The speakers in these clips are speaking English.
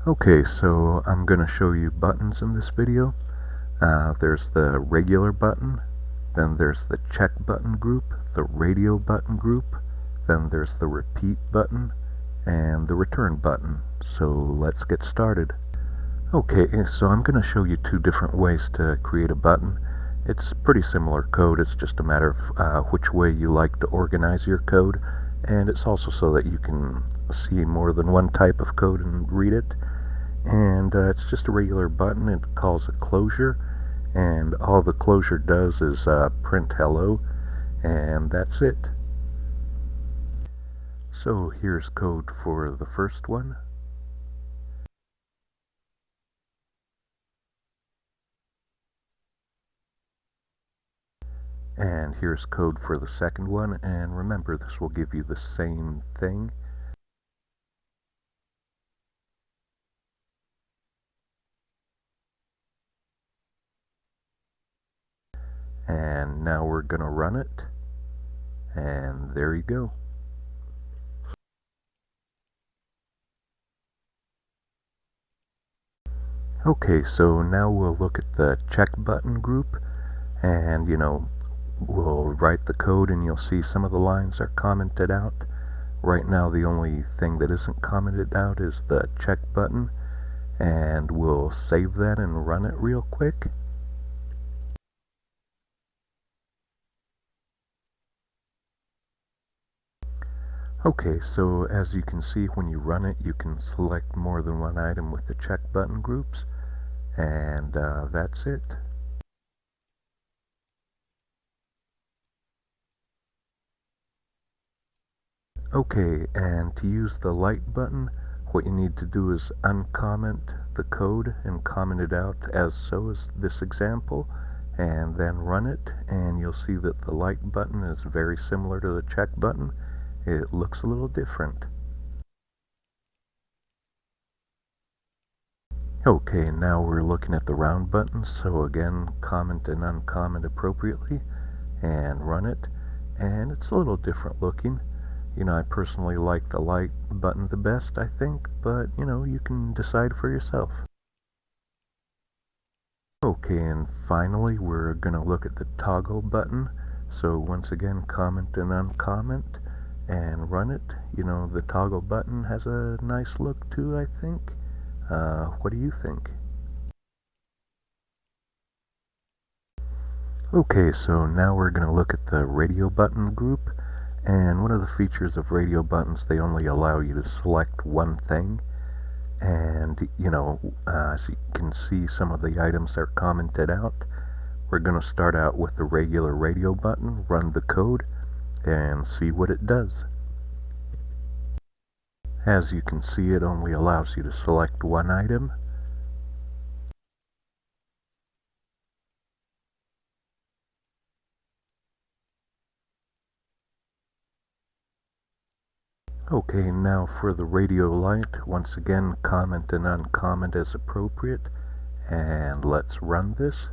Okay, so I'm going to show you buttons in this video. There's the regular button, then there's the check button group, the radio button group, then there's the repeat button, and the return button. So let's get started. Okay, so I'm going to show you two different ways to create a button. It's pretty similar code, it's just a matter of which way you like to organize your code, and it's also so that you can see more than one type of code and read it. And it's just a regular button. It calls a closure, and all the closure does is print hello, and that's it. So here's code for the first one. And here's code for the second one, and remember, this will give you the same thing. And now we're going to run it, and there you go. Okay, so now we'll look at the check button group, and we'll write the code and you'll see some of the lines are commented out. Right now the only thing that isn't commented out is the check button, and we'll save that and run it real quick. Okay, so as you can see, when you run it, you can select more than one item with the check button groups, and that's it. Okay, and to use the light button, what you need to do is uncomment the code and comment it out as so as this example, and then run it, and you'll see that the light button is very similar to the check button. It looks a little different. Okay, now we're looking at the round button, so again, comment and uncomment appropriately, and run it, and it's a little different looking. I personally like the light button the best, I think, but you can decide for yourself. Okay, and finally we're going to look at the toggle button. So once again, comment and uncomment and run it. The toggle button has a nice look too, I think. What do you think? Okay, so now we're going to look at the radio button group. And one of the features of radio buttons, they only allow you to select one thing. And as you can see, some of the items are commented out. We're going to start out with the regular radio button, run the code, and see what it does. As you can see, it only allows you to select one item. Okay, now for the radio light, once again, comment and uncomment as appropriate, and let's run this.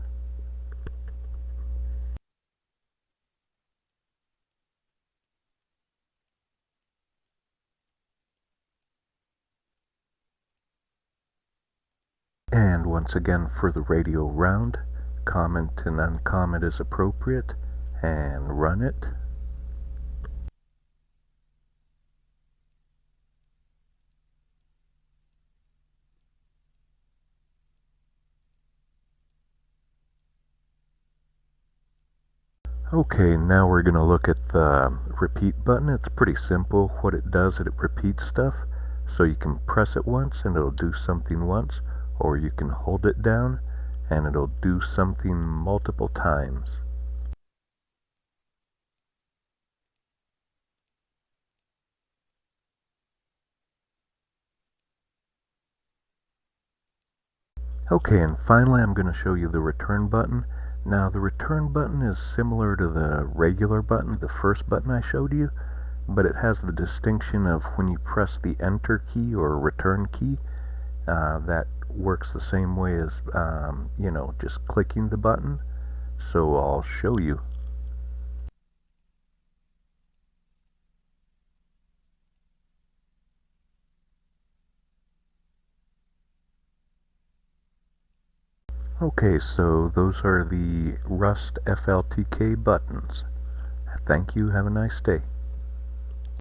And once again, for the radio round, comment and uncomment as appropriate, and run it. Okay, now we're going to look at the repeat button. It's pretty simple. What it does is it repeats stuff. So you can press it once and it'll do something once, or you can hold it down and it'll do something multiple times. Okay, and finally I'm going to show you the return button. Now the return button is similar to the regular button, the first button I showed you, but it has the distinction of when you press the enter key or return key, that works the same way as just clicking the button. So I'll show you. Okay, so those are the Rust FLTK buttons. Thank you, have a nice day.